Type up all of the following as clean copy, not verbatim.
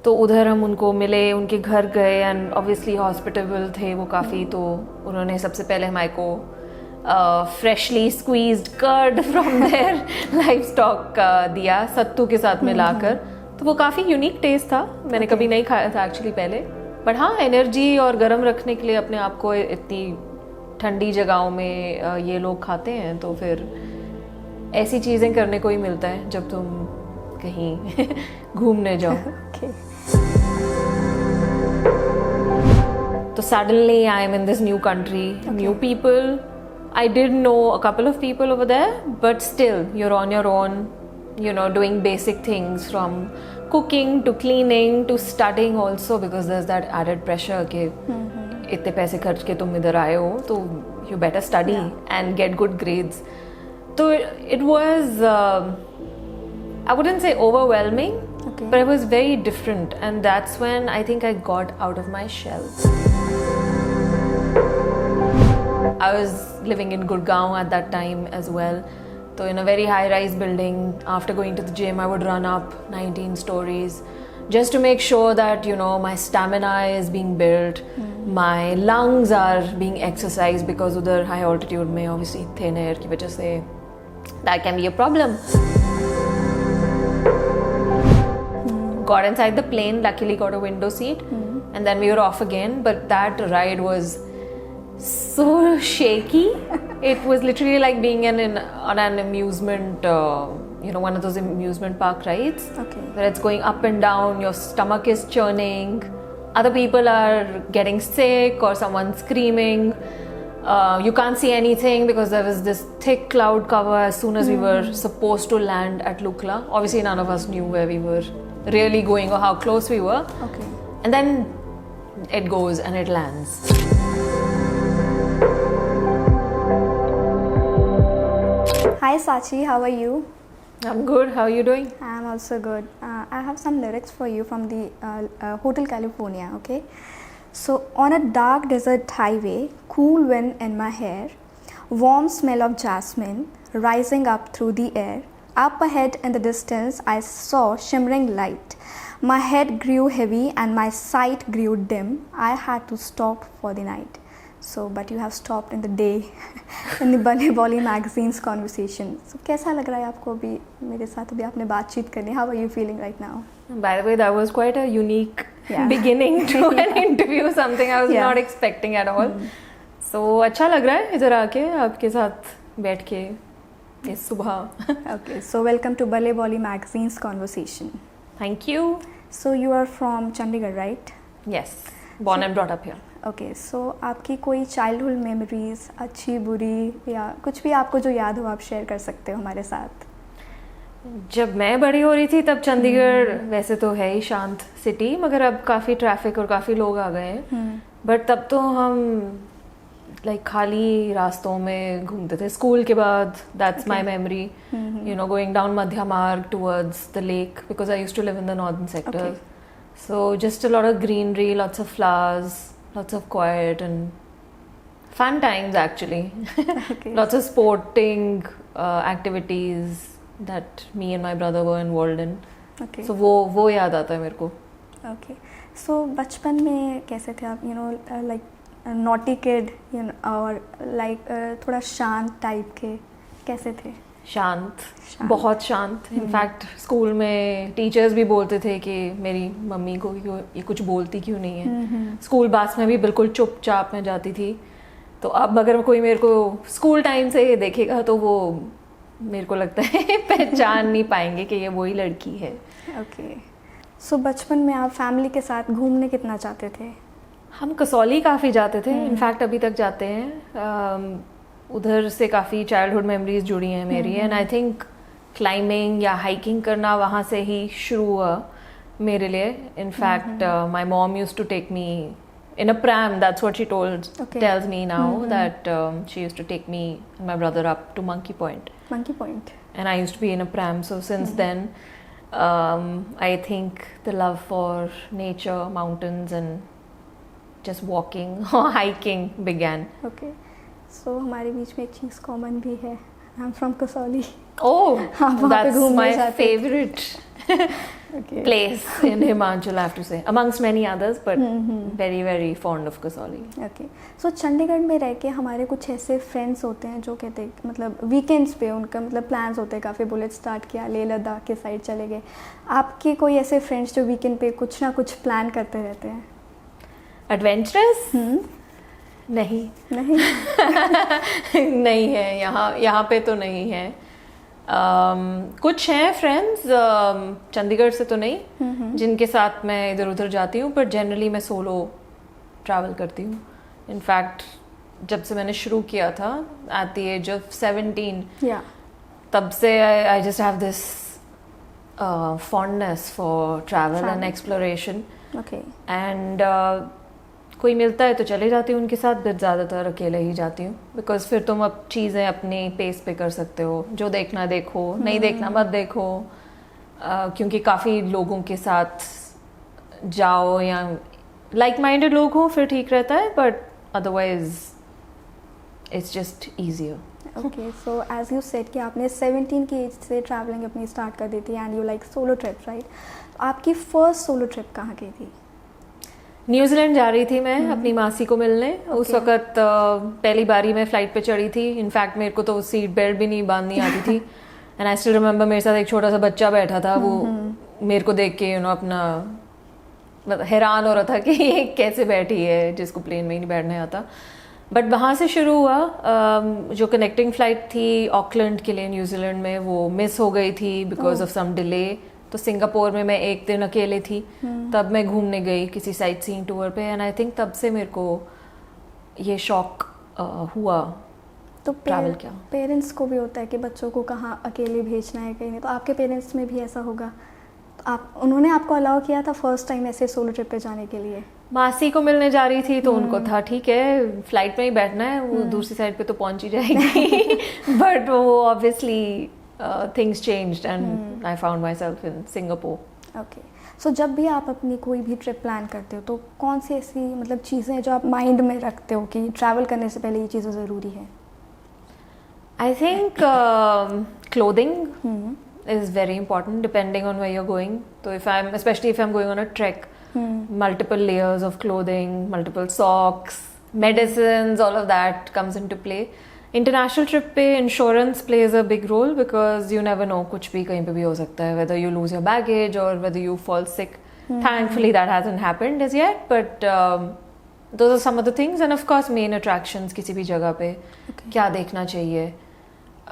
तो उधर हम उनको मिले, उनके घर गए एंड ऑब्वियसली हॉस्पिटेबल थे वो काफ़ी. तो उन्होंने सबसे पहले हमारे को freshly squeezed curd from their livestock दिया सत्तू के साथ मिलाकर. तो वो काफ़ी यूनिक टेस्ट था, मैंने कभी नहीं खाया था एक्चुअली पहले. बट हाँ, एनर्जी और गर्म रखने के लिए अपने आप को इतनी ठंडी जगहों में ये लोग खाते हैं, तो फिर ऐसी चीज़ें करने को ही मिलता है जब तुम कहीं घूमने जाओ. So suddenly I am in this new country, new people. I did know a couple of people over there, but still you're on your own, you know, doing basic things from cooking to cleaning to studying also, because there's that added pressure कि इतने पैसे खर्च के तुम इधर आए हो तो you better study and get good grades. So it was I wouldn't say overwhelming, but it was very different, and that's when I think I got out of my shell. I was living in Gurgaon at that time as well. So in a very high-rise building, after going to the gym, I would run up 19 stories just to make sure that, you know, my stamina is being built, my lungs are being exercised, because udhar high altitude mein obviously thin air ki wajah se that can be a problem. Got inside the plane, luckily got a window seat, and then we were off again. But that ride was so shaky. It was literally like being on an amusement, you know, one of those amusement park rides, where it's going up and down, your stomach is churning, other people are getting sick or someone's screaming. You can't see anything because there was this thick cloud cover as soon as we were supposed to land at Lukla. Obviously none of us knew where we were really going or how close we were. And then it goes and it lands. Hi Saachi, how are you? I'm good. How are you doing? I'm also good. I have some lyrics for you from the Hotel California, okay? So, on a dark desert highway, cool wind in my hair, warm smell of jasmine rising up through the air. Up ahead in the distance, I saw shimmering light. My head grew heavy and my sight grew dim. I had to stop for the night. So, but you have stopped in the day in the BalleBolly magazine's conversation. So, कैसा लग रहा है आपको अभी मेरे साथ अभी आपने बातचीत करनी? How are you feeling right now? By the way, that was quite a unique beginning to an interview. Something I was not expecting at all. So, अच्छा लग रहा है इधर आके आपके साथ बैठ के इस सुबह. Okay, so welcome to BalleBolly magazine's conversation. Thank you. So you are from Chandigarh, right? Yes, born and brought up here. Okay, so आपकी कोई चाइल्डहुड मेमोरीज अच्छी बुरी या कुछ भी आपको जो याद हो आप शेयर कर सकते हो हमारे साथ. जब मैं बड़ी हो रही थी तब चंडीगढ़ वैसे तो है ही शांत सिटी, मगर अब काफ़ी ट्रैफिक और काफ़ी लोग आ गए हैं. बट तब तो हम लाइक खाली रास्तों में घूमते थे स्कूल के बाद. That's my memory, you know, going down Madhya Marg towards the lake, because I used to live in the northern sector. So just a lot of greenery, lots of flowers, lots of quiet and fun times actually. Lots of sporting activities that me and my brother were involved in. So वो याद आता है मेरे को. Okay, so बचपन में कैसे थे आप? You know, like naughty kid, you know, और like थोड़ा शांत टाइप के कैसे थे? शांत, बहुत शांत. इनफैक्ट स्कूल में टीचर्स भी बोलते थे कि मेरी मम्मी को ये कुछ बोलती क्यों नहीं है. स्कूल बस में भी बिल्कुल चुपचाप मैं जाती थी. तो अब अगर कोई मेरे को स्कूल टाइम से देखेगा तो वो मेरे को लगता है पहचान नहीं पाएंगे कि ये वही लड़की है. ओके, सो बचपन में आप फैमिली के साथ घूमने कितना चाहते थे? हम कसौली काफ़ी जाते थे. इनफैक्ट अभी तक जाते हैं. उधर से काफ़ी चाइल्डहुड मेमोरीज जुड़ी हैं मेरी. एंड आई थिंक क्लाइंबिंग या हाइकिंग करना वहाँ से ही शुरू हुआ मेरे लिए. In fact my mom used to take me in a pram. That's what she tells me now, that she used to take me and my brother up to Monkey Point. And I used to be in a pram. So since then, I think the love for nature, mountains and just walking or hiking began. Okay. So हमारे बीच में एक चीज़ common भी है. I'm from Kasauli. Oh, that's my favorite. place in Himachal, I have to say, amongst many others, but very, very fond of Kasauli. Okay so Chandigarh में रह के हमारे कुछ ऐसे फ्रेंड्स होते हैं जो कहते हैं मतलब वीकेंड्स पे उनका मतलब प्लान्स होते हैं, काफ़ी बुलेट स्टार्ट किया, लेह लद्दाख के साइड चले गए. आपके कोई ऐसे फ्रेंड्स जो वीकेंड पे कुछ ना कुछ प्लान करते रहते हैं? एडवेंचरस? नहीं. नहीं है यहाँ पे तो नहीं है. कुछ हैं फ्रेंड्स चंडीगढ़ से तो नहीं जिनके साथ मैं इधर उधर जाती हूँ, पर जनरली मैं सोलो ट्रैवल करती हूँ. इनफैक्ट जब से मैंने शुरू किया था एट द एज ऑफ 17 तब से I just have this fondness for travel and exploration. And कोई मिलता है तो चले जाती हूँ उनके साथ, बट ज़्यादातर अकेले ही जाती हूँ. बिकॉज फिर तुम अब चीज़ें अपनी पेस पे कर सकते हो, जो देखना देखो, नहीं देखना मत देखो. क्योंकि काफ़ी लोगों के साथ जाओ या लाइक माइंडेड लोग हो फिर ठीक रहता है, but otherwise it's just easier. Okay so as you said कि आपने 17 की एज से ट्रैवलिंग अपनी स्टार्ट कर दी थी and you like solo trip, right? आपकी फर्स्ट सोलो ट्रिप कहाँ की थी? न्यूजीलैंड जा रही थी मैं अपनी मासी को मिलने. उस वक्त पहली बारी मैं फ़्लाइट पे चढ़ी थी. इनफैक्ट मेरे को तो सीट बेल्ट भी नहीं बांधनी आती थी. एंड आई स्टिल रिमेंबर मेरे साथ एक छोटा सा बच्चा बैठा था. वो मेरे को देख के अपना हैरान हो रहा था कि ये कैसे बैठी है जिसको प्लेन में ही नहीं बैठने आता. बट वहाँ से शुरू हुआ. जो कनेक्टिंग फ़्लाइट थी ऑकलैंड के लिए न्यूजीलैंड में, वो मिस हो गई थी बिकॉज ऑफ सम डिले. तो सिंगापुर में मैं एक दिन अकेले थी. तब मैं घूमने गई किसी साइट सीइंग टूर पे. एंड आई थिंक तब से मेरे को ये शौक हुआ. तो ट्रैवल क्या पेरेंट्स को भी होता है कि बच्चों को कहाँ अकेले भेजना है कहीं नहीं, तो आपके पेरेंट्स में भी ऐसा होगा? तो उन्होंने आपको अलाउ किया था फर्स्ट टाइम ऐसे सोलो ट्रिप पे जाने के लिए? मासी को मिलने जा रही थी तो उनको था ठीक है फ्लाइट में ही बैठना है, वो दूसरी साइड पे तो पहुंच ही जाएगी. बट वो obviously things changed and I found myself in Singapore. Okay. So जब भी आप अपनी कोई भी ट्रिप प्लान करते हो तो कौन सी ऐसी मतलब चीज़ें हैं जो आप माइंड में रखते हो कि ट्रैवल करने से पहले ये चीज़ें ज़रूरी है? I think clothing is very important depending on where you're going. So especially if I'm going on a trek, multiple layers of clothing, multiple socks, medicines, all of that comes into play. International trip पे insurance plays a big role because you never know, कुछ भी कहीं पे भी हो सकता है, whether you lose your baggage और whether you fall sick. Thankfully that hasn't happened as yet, but those are some of the things. And of course main attractions किसी भी जगह पे क्या देखना चाहिए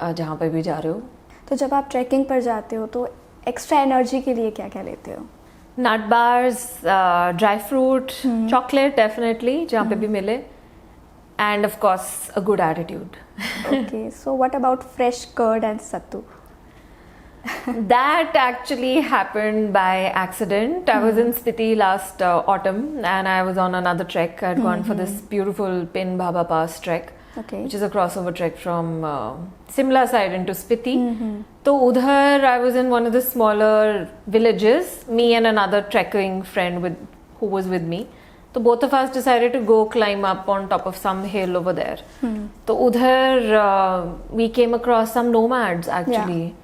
जहाँ पे भी जा रहे हो. तो जब आप ट्रैकिंग पर जाते हो तो एक्स्ट्रा एनर्जी के लिए क्या क्या लेते हो? Nut bars, dry fruit, chocolate definitely जहाँ पे भी मिले. And of course, a good attitude. Okay, so what about fresh curd and sattu? That actually happened by accident. I was in Spiti last autumn and I was on another trek. I had gone for this beautiful Pin Baba Pass trek, which is a crossover trek from Simla side into Spiti. So udhar I was in one of the smaller villages, me and another trekking friend who was with me. So both of us decided to go climb up on top of some hill over there. So udhar we came across some nomads actually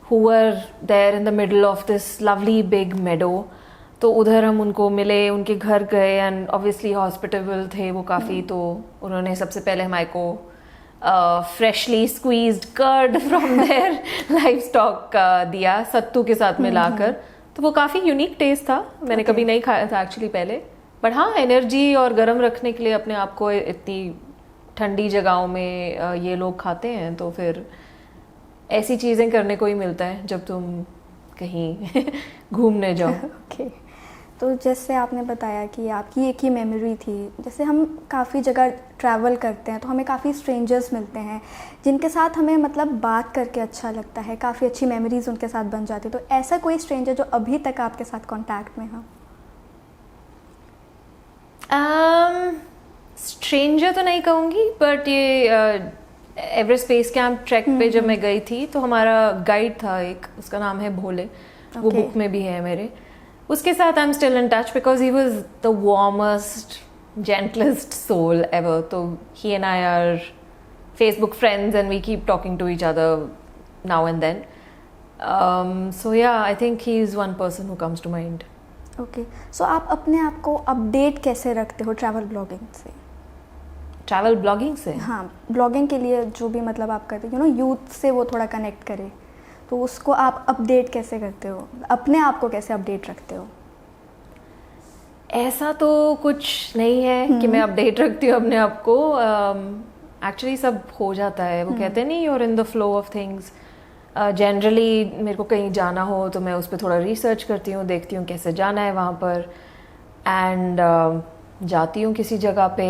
who were there in the middle of this lovely big meadow. तो उधर हम उनको मिले, उनके घर गए and obviously hospitable थे वो काफ़ी. तो उन्होंने सबसे पहले हमारे को freshly squeezed curd from their livestock दिया सत्तू के साथ मिलाकर. तो वो काफ़ी यूनिक टेस्ट था, मैंने कभी नहीं खाया था एक्चुअली पहले. बट हाँ, एनर्जी और गर्म रखने के लिए अपने आप को इतनी ठंडी जगहों में ये लोग खाते हैं, तो फिर ऐसी चीज़ें करने को ही मिलता है जब तुम कहीं घूमने जाओ. ओके. तो जैसे आपने बताया कि आपकी एक ही मेमोरी थी, जैसे हम काफ़ी जगह ट्रैवल करते हैं तो हमें काफ़ी स्ट्रेंजर्स मिलते हैं जिनके साथ हमें मतलब बात करके अच्छा लगता है, काफ़ी अच्छी मेमोरीज उनके साथ बन जाती है. तो ऐसा कोई स्ट्रेंजर जो अभी तक आपके साथ कॉन्टैक्ट में हो? स्ट्रेंजर तो नहीं कहूँगी, बट ये एवरेस्ट बेस कैंप ट्रैक पे जब मैं गई थी तो हमारा गाइड था एक, उसका नाम है भोले. वो बुक में भी है मेरे. उसके साथ I am still in touch because he was the warmest gentlest soul ever. So he and I are Facebook friends and we keep talking to each other now and then. So yeah, I think he's one person who comes to mind. Okay so आप अपने आप को update कैसे रखते हो travel blogging से? Travel blogging से? हाँ, ब्लॉगिंग के लिए जो भी मतलब आप करते हो यूथ से वो थोड़ा कनेक्ट करे, तो उसको आप अपडेट कैसे करते हो, अपने आप को कैसे अपडेट रखते हो? ऐसा तो कुछ नहीं है कि मैं अपडेट रखती हूँ अपने आप को. एक्चुअली सब हो जाता है. वो कहते नहीं, you're in the flow of things. Generally मेरे को कहीं जाना हो तो मैं उस पर थोड़ा रिसर्च करती हूँ, देखती हूँ कैसे जाना है वहाँ पर, एंड जाती हूँ किसी जगह पे,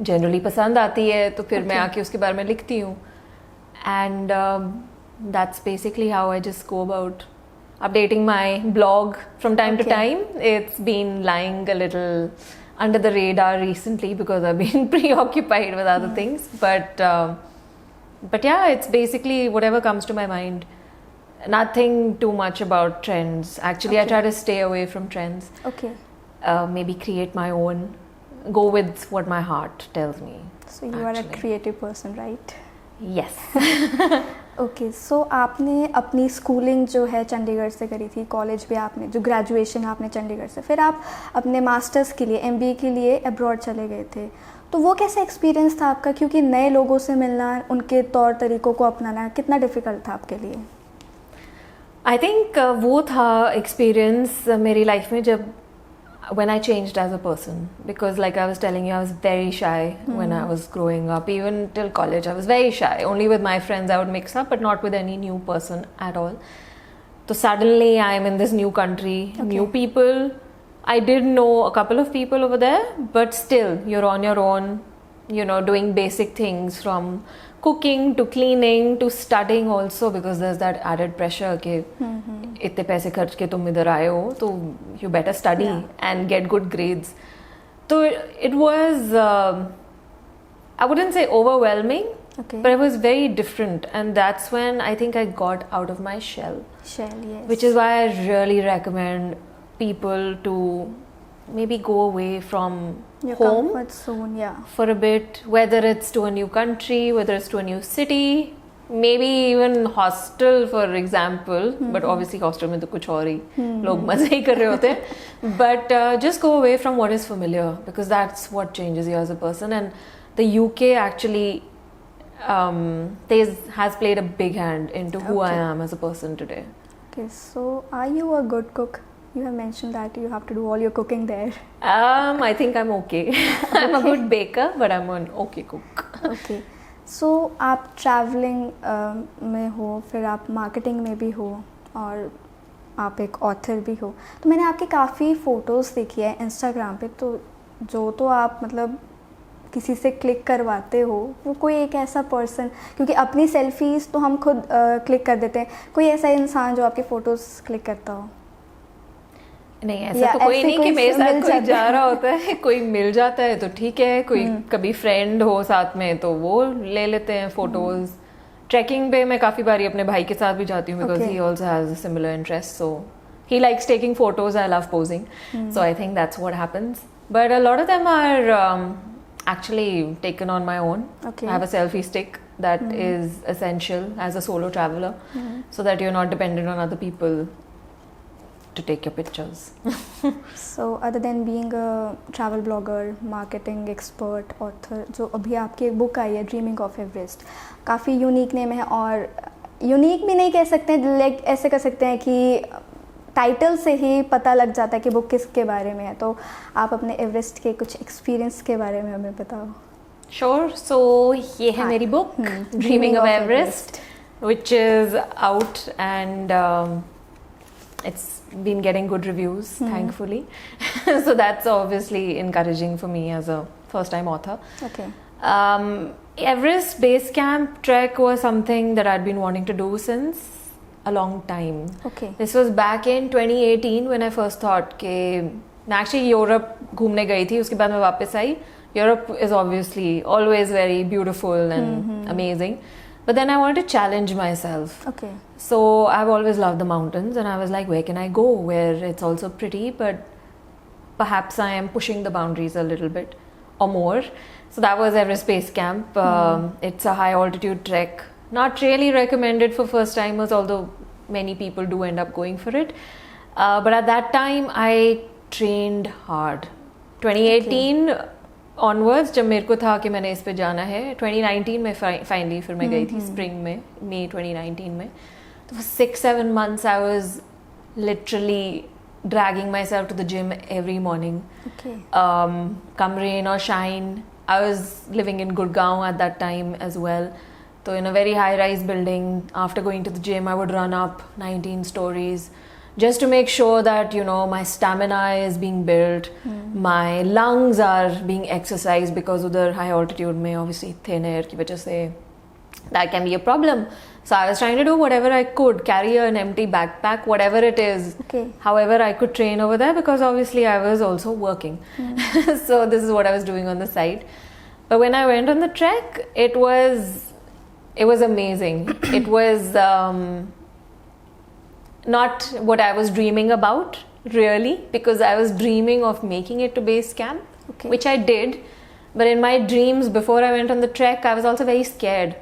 जनरली पसंद आती है तो फिर मैं आके उसके बारे में लिखती हूँ. And that's basically how I just go about updating my blog from time to time. It's been lying a little under the radar recently because I've been preoccupied with other things. But yeah, it's basically whatever comes to my mind. Nothing too much about trends. Actually, I try to stay away from trends. Okay. Maybe create my own. Go with what my heart tells me. So you are a creative person, right? Yes. Okay so आपने अपनी schooling जो है चंडीगढ़ से करी थी, college भी आपने, जो ग्रेजुएशन आपने चंडीगढ़ से, फिर आप अपने मास्टर्स के लिए एमबीए के लिए अब्रॉड चले गए थे, तो वो कैसा एक्सपीरियंस था आपका? क्योंकि नए लोगों से मिलना, उनके तौर तरीक़ों को अपनाना कितना डिफ़िकल्ट था आपके लिए? आई थिंक वो था एक्सपीरियंस मेरी लाइफ में जब when I changed as a person, because like I was telling you, I was very shy when I was growing up. Even till college I was very shy. Only with my friends I would mix up, but not with any new person at all. So suddenly I am in this new country, new people. I did know a couple of people over there, but still you're on your own, doing basic things from cooking to cleaning to studying also, because there's that added pressure कि इतने पैसे खर्च के तुम इधर आए हो तो you better study and get good grades. So it was I wouldn't say overwhelming, but it was very different, and that's when I think I got out of my shell. Yes. Which is why I really recommend people to maybe go away from your home comfort zone, for a bit, whether it's to a new country, whether it's to a new city, maybe even hostel for example, but obviously hostel में तो कुछ और ही लोग मजे ही कर रहे होते हैं, but just go away from what is familiar, because that's what changes you as a person. And the UK actually has played a big hand into who I am as a person today. Okay, so are you a good cook? You have mentioned that you have to do all your cooking there. I think I'm okay. I'm a good baker, but I'm an okay cook. Okay. So आप travelling में हो, फिर आप marketing में भी हो, और आप एक ऑथर भी हो, तो मैंने आपकी काफ़ी फ़ोटोज़ देखी है इंस्टाग्राम पे, तो जो तो आप मतलब किसी से क्लिक करवाते हो, वो कोई एक ऐसा पर्सन, क्योंकि अपनी सेल्फीज़ तो हम खुद क्लिक कर देते हैं, कोई ऐसा इंसान जो आपके फ़ोटोज़ क्लिक करता हो? नहीं, ऐसा तो कोई नहीं कि मेरे साथ कोई जा रहा होता है. कोई मिल जाता है तो ठीक है, कोई कभी फ्रेंड हो साथ में तो वो ले लेते हैं फोटोज. ट्रैकिंग पे मैं काफ़ी बारी अपने भाई के साथ भी जाती हूँ, because he also has a similar interest, so he likes taking photos, I love posing. So I think that's what happens. But a lot of them are actually taken on my own. I have a selfie stick that is essential as a solo traveler, so that you're not dependent on other people to take your pictures. So other than being a travel blogger, marketing expert, author, जो अभी आपकी एक book आई है dreaming of Everest, काफ़ी unique name है, और unique भी नहीं कह सकते, लाइक ऐसे कर सकते हैं कि टाइटल से ही पता लग जाता है कि बुक किसके बारे में है. तो आप अपने एवरेस्ट के कुछ एक्सपीरियंस के बारे में हमें बताओ. Sure. So ये है मेरी book dreaming of Everest, which is out, and it's been getting good reviews, thankfully. So that's obviously encouraging for me as a first-time author. Okay. Everest base camp trek was something that I'd been wanting to do since a long time. Okay. This was back in 2018 when I first thought कि मैं actually Europe घूमने गई थी, उसके बाद मैं वापस आई. Europe is obviously always very beautiful and amazing. But then I wanted to challenge myself. Okay. So I've always loved the mountains, and I was like, where can I go where it's also pretty, but perhaps I am pushing the boundaries a little bit or more. So that was Everest Base Camp. It's a high altitude trek. Not really recommended for first timers, although many people do end up going for it. But at that time, I trained hard. 2018 onwards, जब मेरे को था कि मैंने इस पे जाना है, 2019 में finally फिर मैं गई थी spring में, May 2019 में. So for 6-7 months, I was literally dragging myself to the gym every morning. Okay. Come rain or shine. I was living in Gurgaon at that time as well. So in a very high-rise building, after going to the gym, I would run up 19 stories just to make sure that, you know, my stamina is being built, my lungs are being exercised, because udhar high altitude mein obviously thin air ki wajah se that can be a problem. So I was trying to do whatever I could, carry an empty backpack, whatever it is, however I could train over there, because obviously I was also working. So this is what I was doing on the side. But when I went on the trek, it was amazing. It was not what I was dreaming about, really, because I was dreaming of making it to base camp, which I did. But in my dreams, before I went on the trek, I was also very scared.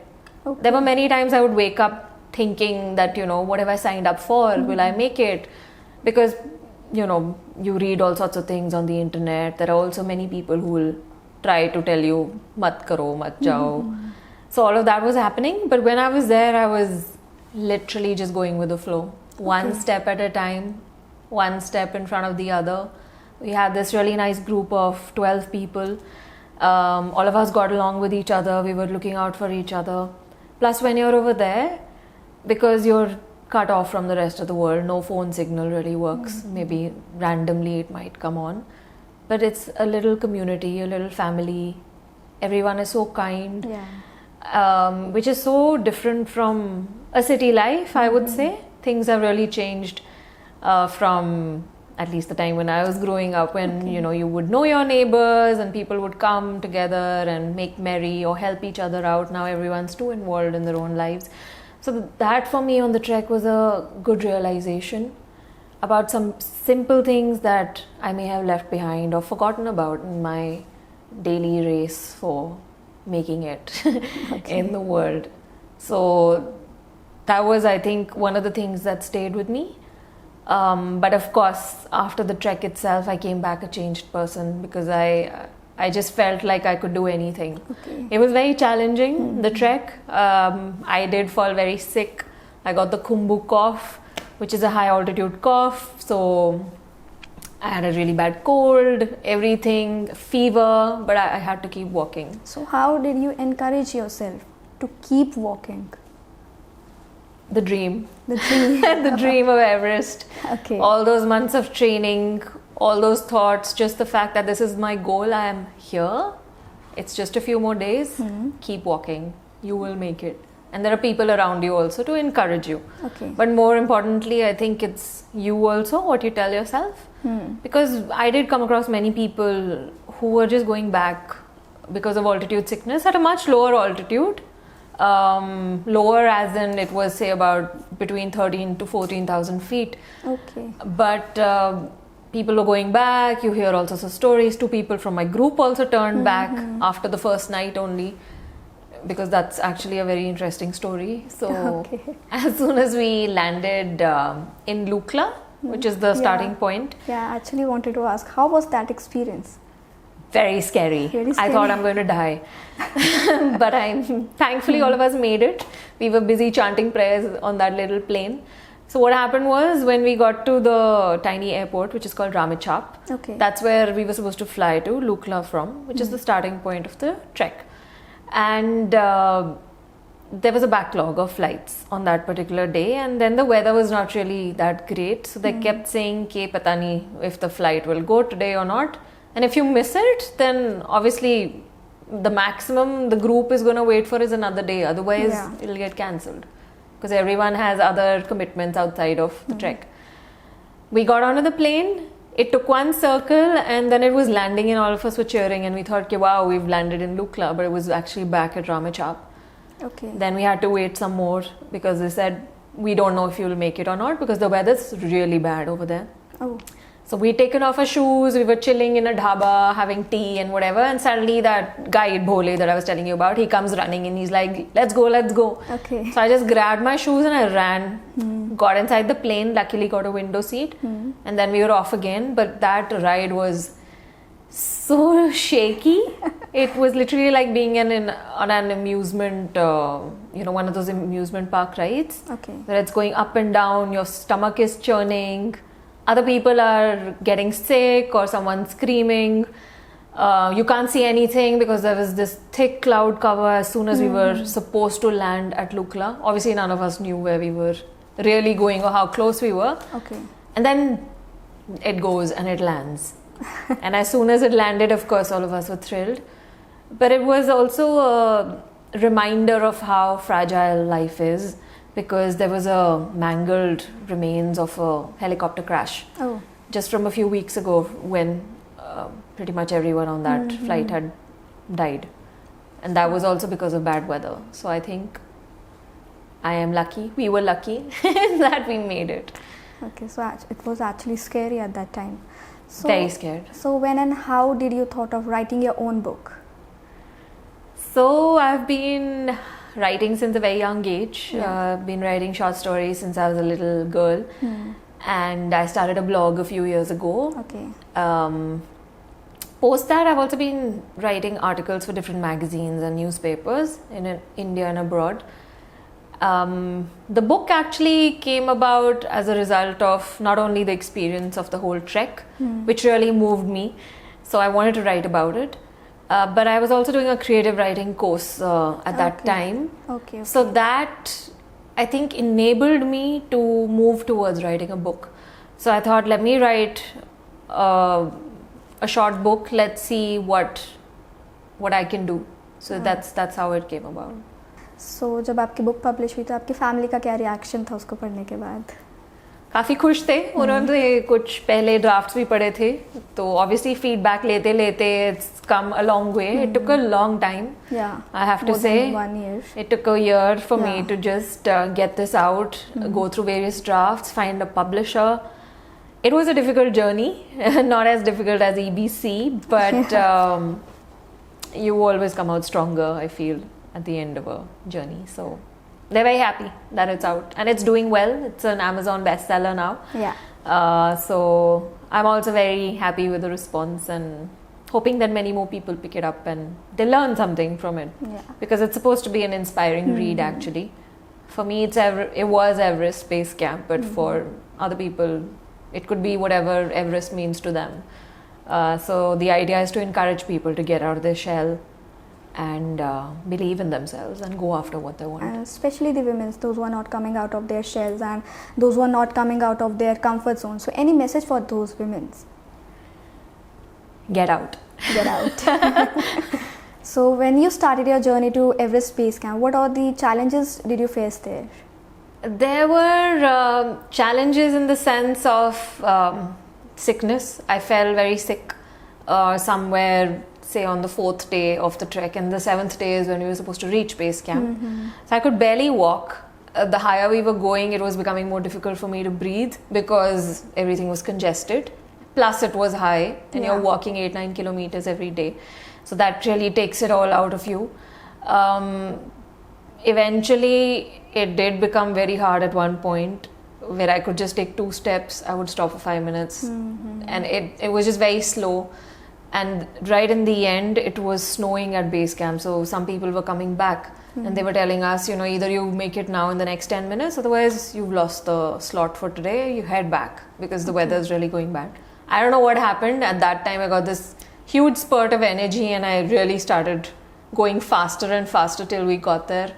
There were many times I would wake up thinking that, you know, what have I signed up for? Will I make it? Because, you know, you read all sorts of things on the internet. There are also many people who will try to tell you, mat karo, mat jao. So all of that was happening. But when I was there, I was literally just going with the flow. One step at a time, one step in front of the other. We had this really nice group of 12 people. All of us got along with each other. We were looking out for each other. Plus, when you're over there, because you're cut off from the rest of the world, no phone signal really works. Maybe randomly it might come on. But it's a little community, a little family. Everyone is so kind. Which is so different from a city life, I would say. Things have really changed from at least the time when I was growing up, when you know, you would know your neighbors and people would come together and make merry or help each other out. Now everyone's too involved in their own lives. So that for me on the trek was a good realization about some simple things that I may have left behind or forgotten about in my daily race for making it in the world. So that was, I think, one of the things that stayed with me. But of course, after the trek itself, I came back a changed person, because I just felt like I could do anything. It was very challenging, the trek. I did fall very sick. I got the Khumbu cough, which is a high altitude cough. So I had a really bad cold, everything, fever, but I had to keep walking. So how did you encourage yourself to keep walking? The dream. The dream of Everest. All those months of training, all those thoughts, just the fact that this is my goal, I am here. It's just a few more days. Keep walking. You will make it. And there are people around you also to encourage you. But more importantly, I think it's you also, what you tell yourself. Because I did come across many people who were just going back because of altitude sickness at a much lower altitude. Lower as in it was, say, about between 13 to 14,000 feet. But people are going back. You hear all sorts of stories. 2 people from my group also turned back after the first night only, because that's actually a very interesting story. So as soon as we landed in Lukla, which is the starting point. I actually wanted to ask, how was that experience? Very scary. I thought I'm going to die. But thankfully all of us made it. We were busy chanting prayers on that little plane. So what happened was, when we got to the tiny airport, which is called Ramechhap, that's where we were supposed to fly to Lukla from, which is the starting point of the trek. And there was a backlog of flights on that particular day, and then the weather was not really that great. So they kept saying, "Ke pata nahi if the flight will go today or not." And if you miss it, then obviously the maximum the group is going to wait for is another day. Otherwise, it'll get cancelled, because everyone has other commitments outside of the trek. We got onto the plane. It took one circle, and then it was landing, and all of us were cheering, and we thought, wow, we've landed in Lukla, but it was actually back at Ramechhap. Then we had to wait some more, because they said, we don't know if you'll make it or not, because the weather's really bad over there. So we'd taken off our shoes, we were chilling in a dhaba, having tea and whatever, and suddenly that guy, Bhole, that I was telling you about, he comes running and he's like, let's go, let's go. Okay. So I just grabbed my shoes and I ran, got inside the plane, luckily got a window seat, and then we were off again. But that ride was so shaky. It was literally like being on an amusement, one of those amusement park rides. Okay. Where it's going up and down, your stomach is churning. Other people are getting sick or someone's screaming. You can't see anything because there was this thick cloud cover as soon as we were supposed to land at Lukla. Obviously, none of us knew where we were really going or how close we were. Okay. And then it goes and it lands. And as soon as it landed, of course, all of us were thrilled. But it was also a reminder of how fragile life is, because there was a mangled remains of a helicopter crash just from a few weeks ago when pretty much everyone on that flight had died. And that was also because of bad weather. So I think I am lucky, we were lucky that we made it. Okay, so it was actually scary at that time. So, very scared. So when and how did you thought of writing your own book? So I've been writing since a very young age. I've been writing short stories since I was a little girl. And I started a blog a few years ago. Okay. Post that, I've also been writing articles for different magazines and newspapers in India and abroad. The book actually came about as a result of not only the experience of the whole trek, which really moved me. So I wanted to write about it. But I was also doing a creative writing course at that time. Okay. So that, I think, enabled me to move towards writing a book. So I thought, let me write a short book. Let's see what I can do. So that's how it came about. So जब आपकी book publish हुई तो आपकी family का क्या reaction था उसको पढ़ने के बाद? काफ़ी खुश थे. उन्होंने कुछ पहले ड्राफ्ट्स भी पढ़े थे, तो ऑब्वियसली फीडबैक लेते लेते it's come a long way. It took a long time, I have to say. It took a year for me to just get this out, go through various drafts, find a publisher. It was a difficult journey, not as difficult as EBC, but you always come out stronger, I feel, at the end of a journey. So they're very happy that it's out and it's doing well. It's an Amazon bestseller now. So I'm also very happy with the response and hoping that many more people pick it up and they learn something from it. Because it's supposed to be an inspiring read actually. For me, it was Everest Base Camp, but for other people, it could be whatever Everest means to them. So the idea is to encourage people to get out of their shell and believe in themselves and go after what they want. Especially the women, those who are not coming out of their shells and those who are not coming out of their comfort zone. So any message for those women? Get out. Get out. So when you started your journey to Everest Base Camp, what are the challenges did you face there? There were challenges in the sense of sickness. I fell very sick somewhere, say on the 4th day of the trek, and the 7th day is when we were supposed to reach base camp. So I could barely walk. The higher we were going, it was becoming more difficult for me to breathe because everything was congested. Plus it was high and you're walking 8-9 kilometers every day. So that really takes it all out of you. Eventually it did become very hard at one point where I could just take 2 steps, I would stop for 5 minutes, and it was just very slow. And right in the end, it was snowing at base camp. So some people were coming back and they were telling us, either you make it now in the next 10 minutes, otherwise you've lost the slot for today, you head back because the weather is really going bad. I don't know what happened. At that time, I got this huge spurt of energy and I really started going faster and faster till we got there.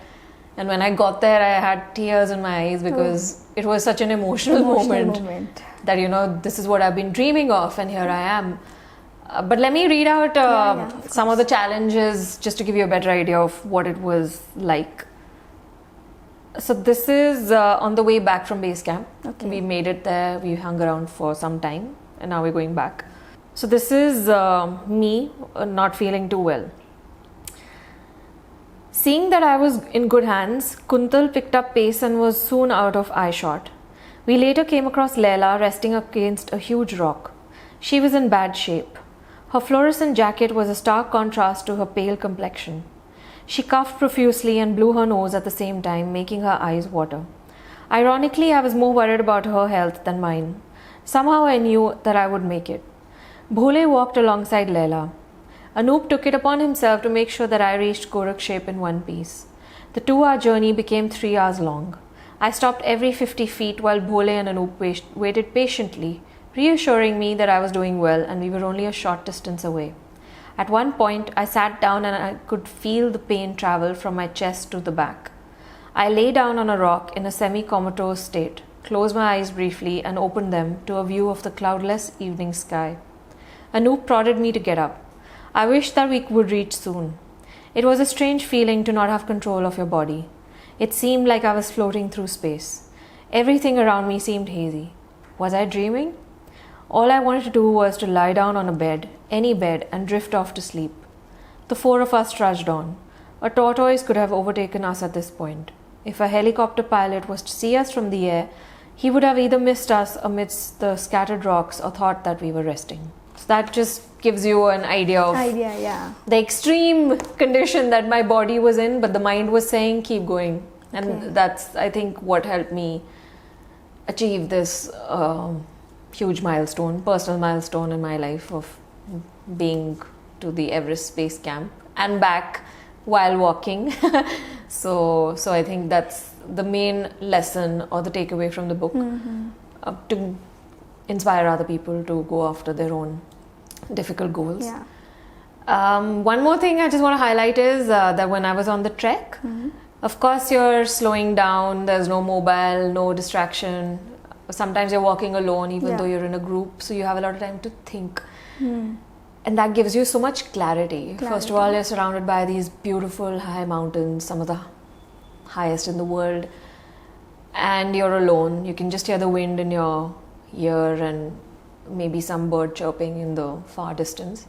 And when I got there, I had tears in my eyes because it was such an emotional moment that, this is what I've been dreaming of and here I am. But let me read out some of the challenges just to give you a better idea of what it was like. So this is on the way back from base camp. Okay. We made it there, we hung around for some time and now we're going back. So this is me not feeling too well. Seeing that I was in good hands, Kuntal picked up pace and was soon out of eyeshot. We later came across Leila resting against a huge rock. She was in bad shape. Her fluorescent jacket was a stark contrast to her pale complexion. She coughed profusely and blew her nose at the same time, making her eyes water. Ironically, I was more worried about her health than mine. Somehow I knew that I would make it. Bhole walked alongside Leila. Anoop took it upon himself to make sure that I reached Gorakshep in one piece. The 2-hour journey became 3 hours long. I stopped every 50 feet while Bhole and Anoop waited patiently, reassuring me that I was doing well and we were only a short distance away. At one point, I sat down and I could feel the pain travel from my chest to the back. I lay down on a rock in a semi-comatose state, closed my eyes briefly and opened them to a view of the cloudless evening sky. Anoop prodded me to get up. I wished that we would reach soon. It was a strange feeling to not have control of your body. It seemed like I was floating through space. Everything around me seemed hazy. Was I dreaming? All I wanted to do was to lie down on a bed, any bed, and drift off to sleep. The 4 of us trudged on. A tortoise could have overtaken us at this point. If a helicopter pilot was to see us from the air, he would have either missed us amidst the scattered rocks or thought that we were resting. So that just gives you an idea of the extreme condition that my body was in, but the mind was saying, keep going. And that's, I think, what helped me achieve this huge milestone, personal milestone in my life of being to the Everest Space Camp and back while walking. So I think that's the main lesson or the takeaway from the book, to inspire other people to go after their own difficult goals. One more thing I just want to highlight is that when I was on the trek, of course you're slowing down, there's no mobile, no distraction. Sometimes you're walking alone even though you're in a group, so you have a lot of time to think. And that gives you so much clarity. First of all, you're surrounded by these beautiful high mountains, some of the highest in the world, and you're alone. You can just hear the wind in your ear and maybe some bird chirping in the far distance.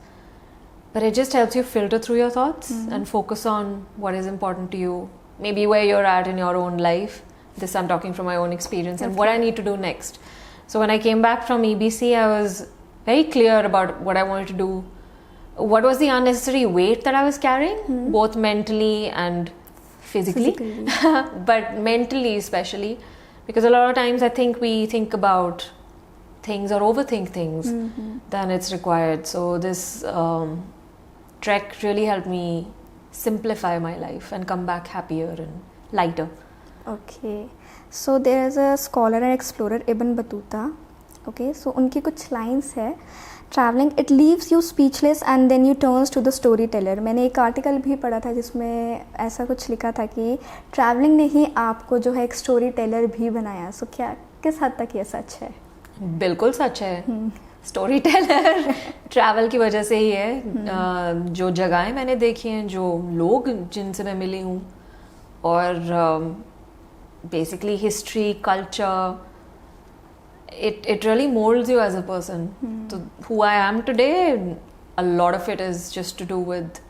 But it just helps you filter through your thoughts and focus on what is important to you, maybe where you're at in your own life. This I'm talking from my own experience and what I need to do next. So when I came back from EBC, I was very clear about what I wanted to do. What was the unnecessary weight that I was carrying, both mentally and physically. But mentally especially, because a lot of times I think we think about things or overthink things than it's required. So this trek really helped me simplify my life and come back happier and lighter. Okay, so there is a scholar and explorer Ibn Battuta. Okay, so उनकी कुछ lines है. Traveling, it leaves you speechless and then you turns to the storyteller. मैंने एक article भी पढ़ा था जिसमें ऐसा कुछ लिखा था कि ट्रैवलिंग ने ही आपको जो है एक स्टोरी टेलर भी बनाया. सो क्या किस हद तक ये सच है? बिल्कुल सच है. स्टोरी टेलर ट्रैवल की वजह से ही है. जो जगहें मैंने देखी हैं, जो लोग जिनसे मैं मिली हूँ, और basically history, culture, it really molds you as a person. So who I am today, a lot of it is just to do with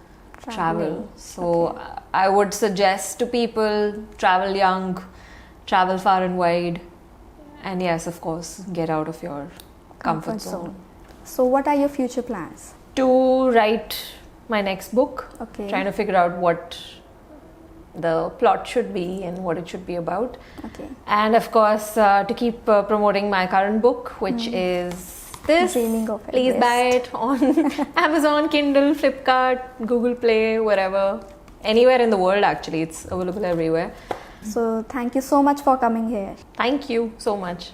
travel. So I would suggest to people, travel young, travel far and wide, and yes, of course, get out of your comfort zone. So what are your future plans? To write my next book. Okay. Trying to figure out what the plot should be and what it should be about. Okay. And of course, to keep promoting my current book, which is this. Dreaming of Please Everest. buy it on Amazon, Kindle, Flipkart, Google Play, wherever. Anywhere in the world, actually. It's available everywhere. So thank you so much for coming here. Thank you so much.